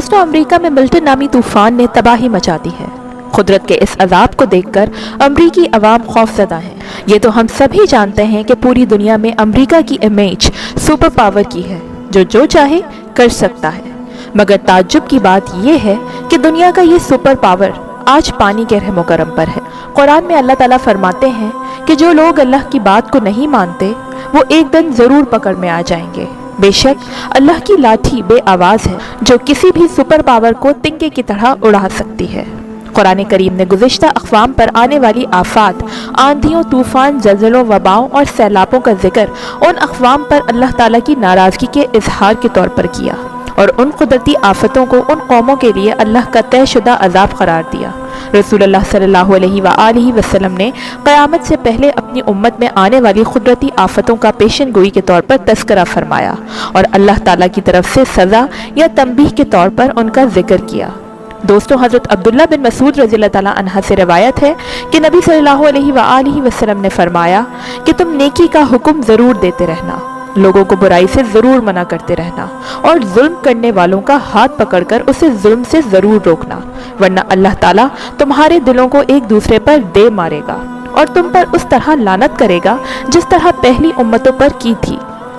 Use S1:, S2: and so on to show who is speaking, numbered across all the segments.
S1: दोस्तों, अमेरिका में मिल्टन नामी तूफान ने तबाही मचा दी है। कुदरत के इस अजाब को देखकर अमरीकी अवाम खौफजदा है। ये तो हम सभी जानते हैं कि पूरी दुनिया में अमरीका की इमेज सुपर पावर की है, जो चाहे कर सकता है। मगर ताज्जुब की बात यह है कि दुनिया का ये सुपर पावर आज पानी के रहमो करम पर है। कुरान में अल्लाह ताला फरमाते हैं कि जो लोग अल्लाह की बात को नहीं मानते वो एक दिन ज़रूर पकड़ में आ जाएंगे। बेशक अल्लाह की लाठी बे आवाज़ है जो किसी भी सुपर पावर को तिनके की तरह उड़ा सकती है। कुरान करीम ने गुज़िश्ता अक़वाम पर आने वाली आफात, आंधियों, तूफ़ान, ज़लज़लों, वबाओं और सैलाबों का जिक्र उन अक़वाम पर अल्लाह ताला की नाराज़गी के इजहार के तौर पर किया और उन कुदरती आफतों को उन कौमों के लिए अल्लाह का तयशुदा अज़ाब करार दिया। रसूलुल्लाह सल्लल्लाहु अलैहि वसल्लम ने क़यामत से पहले अपनी उम्मत में आने वाली कुदरती आफतों का पेशन गोई के तौर पर तज़किरा फरमाया और अल्लाह ताला की तरफ से सज़ा या तंबीह के तौर पर उनका जिक्र किया। दोस्तों, हज़रत अब्दुल्ला बिन मसूद रज़ियल्लाहु ताला अन्हा से रिवायत है कि नबी सल्लल्लाहु अलैहि वसल्लम ने फरमाया कि तुम नेकी का हुक्म ज़रूर देते रहना, लोगों को बुराई से ज़रूर मना करते रहना और जुल्म करने वालों का हाथ पकड़कर उसे जुल्म से ज़रूर रोकना, वरना अल्लाह ताला तुम्हारे दिलों को एक दूसरे पर दे मारेगा और तुम पर उस तरह लानत करेगा जिस तरह पहली उम्मतों पर की थी।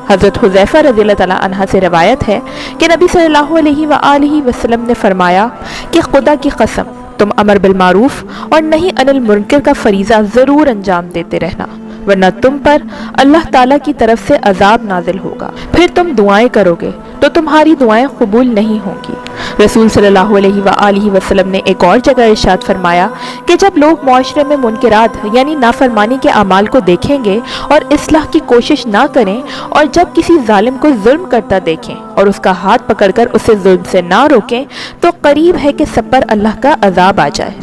S1: हज़रत हुज़ैफ़ा रज़ियल्लाहु ताला अन्हा से रवायत है कि नबी सल्लल्लाहु अलैहि वसल्लम ने फरमाया कि खुदा की कसम, तुम अमर बिल मारूफ और नहीं अनिल मुनकर का फरीज़ा ज़रूर अंजाम देते रहना, वरना तुम पर अल्लाह ताला की तरफ से अजाब नाजिल होगा। फिर तुम दुआएं करोगे तो तुम्हारी दुआएं कबूल नहीं होंगी। रसूल सल्लल्लाहु अलैहि वसल्लम ने एक और जगह इरशाद फरमाया कि जब लोग मुआशरे में मुनकरात यानी नाफरमानी के अमाल को देखेंगे और इस्लाह की कोशिश ना करें और जब किसी जालिम को जुल्म करता देखें और उसका हाथ पकड़कर उसे जुल्म से ना रोकें तो करीब है कि सब पर अल्लाह का अजाब आ जाए।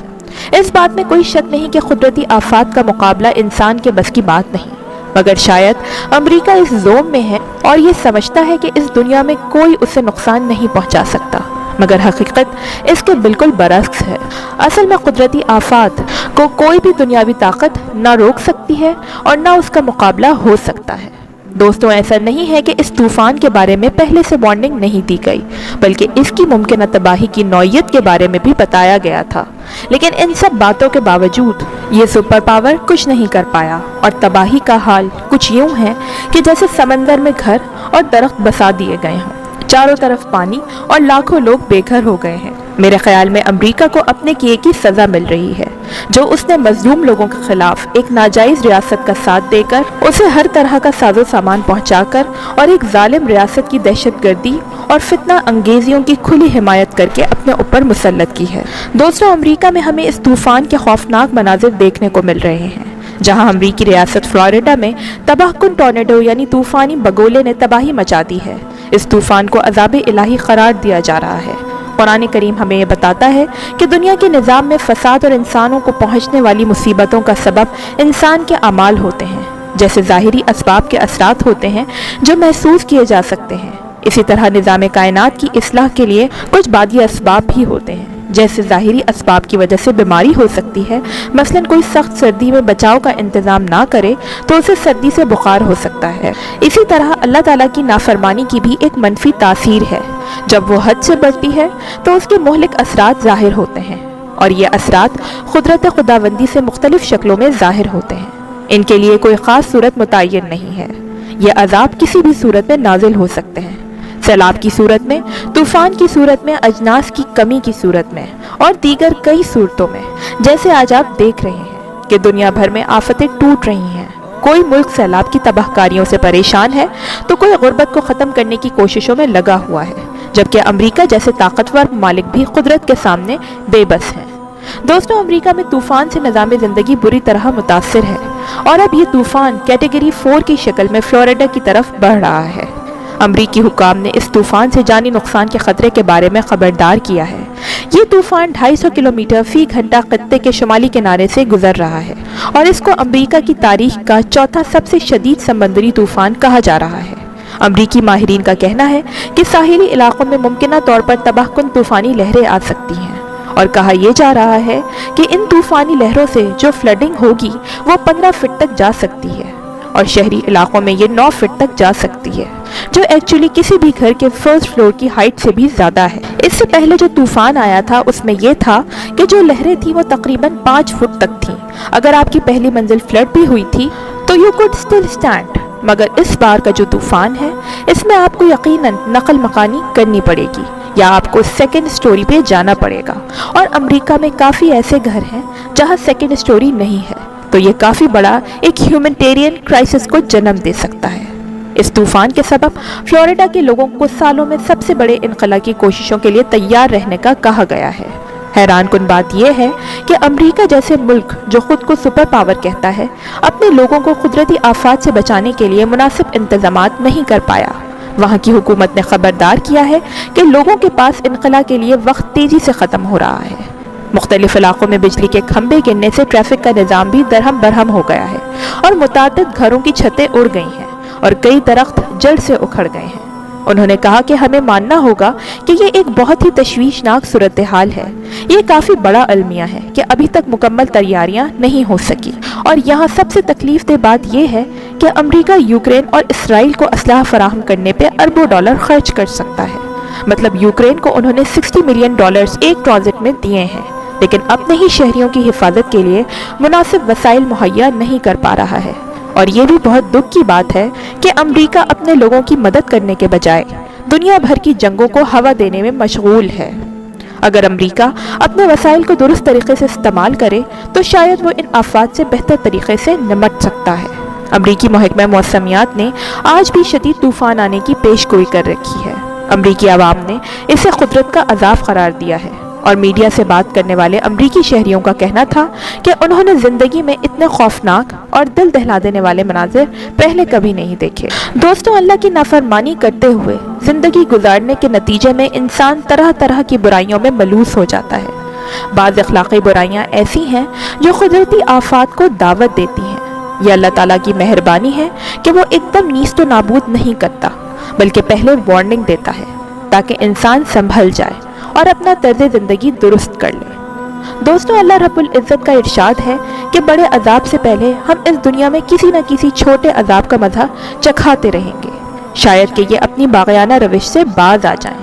S1: इस बात में कोई शक नहीं कि कुदरती आफात का मुकाबला इंसान के बस की बात नहीं, मगर शायद अमेरिका इस जोम में है और ये समझता है कि इस दुनिया में कोई उसे नुकसान नहीं पहुंचा सकता, मगर हकीकत इसके बिल्कुल बरअक्स है। असल में कुदरती आफात को कोई भी दुनियावी ताकत ना रोक सकती है और ना उसका मुकाबला हो सकता है। दोस्तों, ऐसा नहीं है कि इस तूफ़ान के बारे में पहले से वार्निंग नहीं दी गई, बल्कि इसकी मुमकिन तबाही की नौइयत के बारे में भी बताया गया था। लेकिन इन सब बातों के बावजूद ये सुपर पावर कुछ नहीं कर पाया और तबाही का हाल कुछ यूँ है कि जैसे समंदर में घर और दरख्त बसा दिए गए हों, चारों तरफ पानी और लाखों लोग बेघर हो गए हैं। मेरे ख्याल में अमेरिका को अपने किए की सज़ा मिल रही है, जो उसने मजलूम लोगों के खिलाफ एक नाजायज़ रियासत का साथ देकर, उसे हर तरह का साजो सामान पहुंचाकर और एक जालिम रियासत की दहशतगर्दी और फितना अंगेजियों की खुली हिमायत करके अपने ऊपर मुसल्लत की है। दोस्तों, अमेरिका में हमें इस तूफ़ान के खौफनाक मनाजिर देखने को मिल रहे हैं, जहां अमरीकी रियासत फ्लोरिडा में तबाहकुन टॉर्नेडो यानी तूफ़ानी बगोले ने तबाही मचा दी है। इस तूफ़ान को अज़ाब इलाही करार दिया जा रहा है। कुरान करीम हमें ये बताता है कि दुनिया के निज़ाम में फ़साद और इंसानों को पहुँचने वाली मुसीबतों का सबब इंसान के अमाल होते हैं। जैसे ज़ाहिरी असबाब के असरात होते हैं जो महसूस किए जा सकते हैं, इसी तरह निज़ाम कायनात की इस्लाह के लिए कुछ बादी असबाब भी होते हैं। जैसे ज़ाहिरी असबाब की वजह से बीमारी हो सकती है, मसलन कोई सख्त सर्दी में बचाव का इंतज़ाम ना करे तो उसे सर्दी से बुखार हो सकता है। इसी तरह अल्लाह ताला की नाफरमानी की भी एक मनफी तासीर है। जब वो हद से बढ़ती है तो उसके मुहलिक असरात ज़ाहिर होते हैं और ये असरात कुदरत खुदाबंदी से मुख्तलिफ शक्लों में ज़ाहिर होते हैं। इनके लिए कोई ख़ास सूरत मुतय्यन नहीं है। ये अज़ाब किसी भी सूरत में नाजिल हो सकते हैं, सैलाब की सूरत में, तूफ़ान की सूरत में, अजनास की कमी की सूरत में और दीगर कई सूरतों में। जैसे आज आप देख रहे हैं कि दुनिया भर में आफतें टूट रही हैं। कोई मुल्क सैलाब की तबाहकारियों से परेशान है तो कोई गुर्बत को ख़त्म करने की कोशिशों में लगा हुआ है, जबकि अमेरिका जैसे ताकतवर ममालिक भी कुदरत के सामने बेबस हैं। दोस्तों, अमेरिका में तूफ़ान से निज़ाम ज़िंदगी बुरी तरह मुतासिर है और अब ये तूफ़ान कैटेगरी 4 की शक्ल में फ्लोरिडा की तरफ बढ़ रहा है। अमरीकी हुकाम ने इस तूफ़ान से जानी नुकसान के ख़तरे के बारे में ख़बरदार किया है। ये तूफ़ान 250 किलोमीटर फ़ी घंटा खत्ते के शुमाली किनारे से गुजर रहा है और इसको अमरीका की तारीख का चौथा सबसे शदीद समंदरी तूफ़ान कहा जा रहा है। अमरीकी माहिरीन का कहना है कि साहिली इलाकों में मुमकिना तौर पर तबाहकुन तूफ़ानी लहरें आ सकती हैं और कहा यह जा रहा है कि इन तूफ़ानी लहरों से जो फ्लडिंग होगी वो 15 फीट तक जा सकती है اور شہری علاقوں میں یہ 9 فٹ تک جا سکتی ہے، جو ایکچولی کسی بھی گھر کے فرسٹ فلور کی ہائٹ سے بھی زیادہ ہے۔ اس سے پہلے جو طوفان آیا تھا اس میں یہ تھا کہ جو لہریں تھیں وہ تقریباً 5 فٹ تک تھیں۔ اگر آپ کی پہلی منزل فلڈ بھی ہوئی تھی تو یو کوڈ اسٹل اسٹینڈ، مگر اس بار کا جو طوفان ہے اس میں آپ کو یقیناً نقل مکانی کرنی پڑے گی یا آپ کو سیکنڈ سٹوری پہ جانا پڑے گا، اور امریکہ میں کافی ایسے گھر ہیں جہاں سیکنڈ سٹوری نہیں ہے، تو یہ کافی بڑا ایک ہیومنٹیرین کرائسس کو جنم دے سکتا ہے۔ اس طوفان کے سبب فلوریڈا کے لوگوں کو سالوں میں سب سے بڑے انخلا کی کوششوں کے لیے تیار رہنے کا کہا گیا ہے۔ حیران کن بات یہ ہے کہ امریکہ جیسے ملک جو خود کو سپر پاور کہتا ہے، اپنے لوگوں کو قدرتی آفات سے بچانے کے لیے مناسب انتظامات نہیں کر پایا۔ وہاں کی حکومت نے خبردار کیا ہے کہ لوگوں کے پاس انخلا کے لیے وقت تیزی سے ختم ہو رہا ہے۔ مختلف علاقوں میں بجلی کے کھمبے گرنے سے ٹریفک کا نظام بھی درہم برہم ہو گیا ہے، اور متعدد گھروں کی چھتیں اڑ گئی ہیں اور کئی درخت جڑ سے اکھڑ گئے ہیں۔ انہوں نے کہا کہ ہمیں ماننا ہوگا کہ یہ ایک بہت ہی تشویشناک صورتحال ہے۔ یہ کافی بڑا المیہ ہے کہ ابھی تک مکمل تیاریاں نہیں ہو سکی، اور یہاں سب سے تکلیف دہ بات یہ ہے کہ امریکہ یوکرین اور اسرائیل کو اسلحہ فراہم کرنے پہ اربوں ڈالر خرچ کر سکتا ہے۔ مطلب یوکرین کو انہوں نے $60 ملین ایک ٹرانزٹ میں دیے ہیں، لیکن اپنے ہی شہریوں کی حفاظت کے لیے مناسب وسائل مہیا نہیں کر پا رہا ہے۔ اور یہ بھی بہت دکھ کی بات ہے کہ امریکہ اپنے لوگوں کی مدد کرنے کے بجائے دنیا بھر کی جنگوں کو ہوا دینے میں مشغول ہے۔ اگر امریکہ اپنے وسائل کو درست طریقے سے استعمال کرے تو شاید وہ ان آفات سے بہتر طریقے سے نمٹ سکتا ہے۔ امریکی محکمہ موسمیات نے آج بھی شدید طوفان آنے کی پیش گوئی کر رکھی ہے۔ امریکی عوام نے اسے قدرت کا عذاب قرار دیا ہے، اور میڈیا سے بات کرنے والے امریکی شہریوں کا کہنا تھا کہ انہوں نے زندگی میں اتنے خوفناک اور دل دہلا دینے والے مناظر پہلے کبھی نہیں دیکھے۔ دوستوں، اللہ کی نافرمانی کرتے ہوئے زندگی گزارنے کے نتیجے میں انسان طرح طرح کی برائیوں میں ملوث ہو جاتا ہے۔ بعض اخلاقی برائیاں ایسی ہیں جو قدرتی آفات کو دعوت دیتی ہیں۔ یہ اللہ تعالیٰ کی مہربانی ہے کہ وہ ایک دم نیست و نابود نہیں کرتا، بلکہ پہلے وارننگ دیتا ہے تاکہ انسان سنبھل جائے اور اپنا طرز زندگی درست کر لے۔ دوستوں، اللہ رب العزت کا ارشاد ہے کہ بڑے عذاب سے پہلے ہم اس دنیا میں کسی نہ کسی چھوٹے عذاب کا مزہ چکھاتے رہیں گے، شاید کہ یہ اپنی باغیانہ روش سے باز آ جائیں۔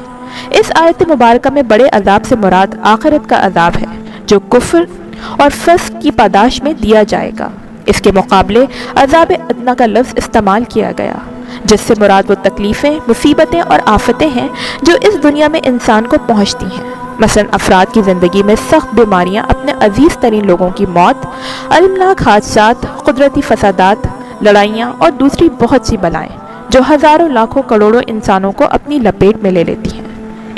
S1: اس آیت مبارکہ میں بڑے عذاب سے مراد آخرت کا عذاب ہے، جو کفر اور فسق کی پاداش میں دیا جائے گا۔ اس کے مقابلے عذاب ادنیٰ کا لفظ استعمال کیا گیا، جس سے مراد وہ تکلیفیں، مصیبتیں اور آفتیں ہیں جو اس دنیا میں انسان کو پہنچتی ہیں۔ مثلاً افراد کی زندگی میں سخت بیماریاں، اپنے عزیز ترین لوگوں کی موت، المناک حادثات، قدرتی فسادات، لڑائیاں اور دوسری بہت سی بلائیں جو ہزاروں لاکھوں کروڑوں انسانوں کو اپنی لپیٹ میں لے لیتی ہیں۔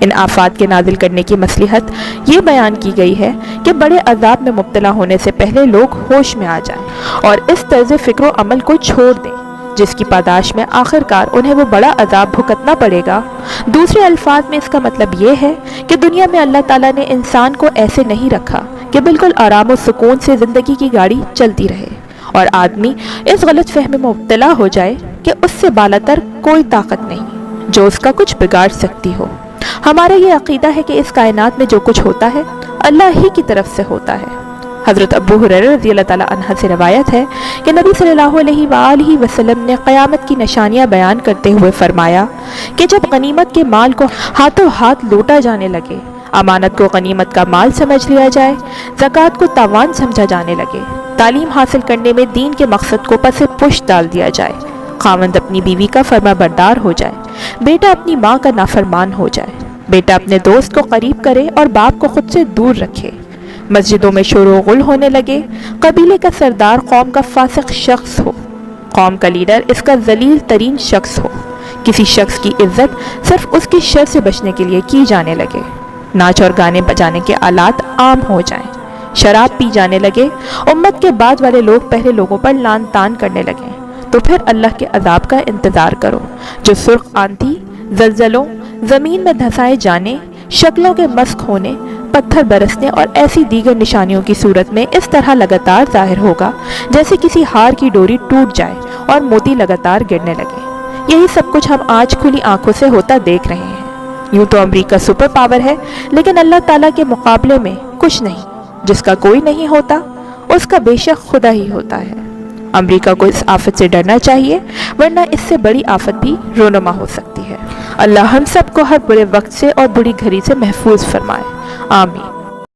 S1: ان آفات کے نازل کرنے کی مصلحت یہ بیان کی گئی ہے کہ بڑے عذاب میں مبتلا ہونے سے پہلے لوگ ہوش میں آ جائیں اور اس طرز فکر و عمل کو چھوڑ دیں جس کی پاداش میں آخر کار انہیں وہ بڑا عذاب بھگتنا پڑے گا۔ دوسرے الفاظ میں اس کا مطلب یہ ہے کہ دنیا میں اللہ تعالیٰ نے انسان کو ایسے نہیں رکھا کہ بالکل آرام و سکون سے زندگی کی گاڑی چلتی رہے، اور آدمی اس غلط فہمی میں مبتلا ہو جائے کہ اس سے بالاتر کوئی طاقت نہیں جو اس کا کچھ بگاڑ سکتی ہو۔ ہمارا یہ عقیدہ ہے کہ اس کائنات میں جو کچھ ہوتا ہے اللہ ہی کی طرف سے ہوتا ہے۔ حضرت ابو ہریرہ رضی اللہ تعالیٰ عنہ سے روایت ہے کہ نبی صلی اللہ علیہ وآلہ وسلم نے قیامت کی نشانیاں بیان کرتے ہوئے فرمایا کہ جب غنیمت کے مال کو ہاتھوں ہاتھ لوٹا جانے لگے، امانت کو غنیمت کا مال سمجھ لیا جائے، زکوٰۃ کو تاوان سمجھا جانے لگے، تعلیم حاصل کرنے میں دین کے مقصد کو پس پشت ڈال دیا جائے، خاوند اپنی بیوی کا فرما بردار ہو جائے، بیٹا اپنی ماں کا نافرمان ہو جائے، بیٹا اپنے دوست کو قریب کرے اور باپ کو خود سے دور رکھے، مسجدوں میں شور و غل ہونے لگے، قبیلے کا سردار قوم کا فاسق شخص ہو، قوم کا لیڈر اس کا ذلیل ترین شخص ہو، کسی شخص کی عزت صرف اس کی شر سے بچنے کے لیے کی جانے لگے، ناچ اور گانے بجانے کے آلات عام ہو جائیں، شراب پی جانے لگے، امت کے بعد والے لوگ پہلے لوگوں پر لان تان کرنے لگیں، تو پھر اللہ کے عذاب کا انتظار کرو جو سرخ آندھی، زلزلوں، زمین میں دھسائے جانے، شکلوں کے مسخ ہونے، پتھر برسنے اور ایسی دیگر نشانیوں کی صورت میں اس طرح لگاتار ظاہر ہوگا جیسے کسی ہار کی ڈوری ٹوٹ جائے اور موتی لگاتار گرنے لگے۔ یہی سب کچھ ہم آج کھلی آنکھوں سے ہوتا دیکھ رہے ہیں۔ یوں تو امریکہ سپر پاور ہے، لیکن اللہ تعالیٰ کے مقابلے میں کچھ نہیں۔ جس کا کوئی نہیں ہوتا اس کا بے شک خدا ہی ہوتا ہے۔ امریکہ کو اس آفت سے ڈرنا چاہیے، ورنہ اس سے بڑی آفت بھی رونما ہو سکتی ہے۔ اللہ ہم سب کو ہر برے وقت سے اور بری گھڑی سے محفوظ فرمائے، آمین۔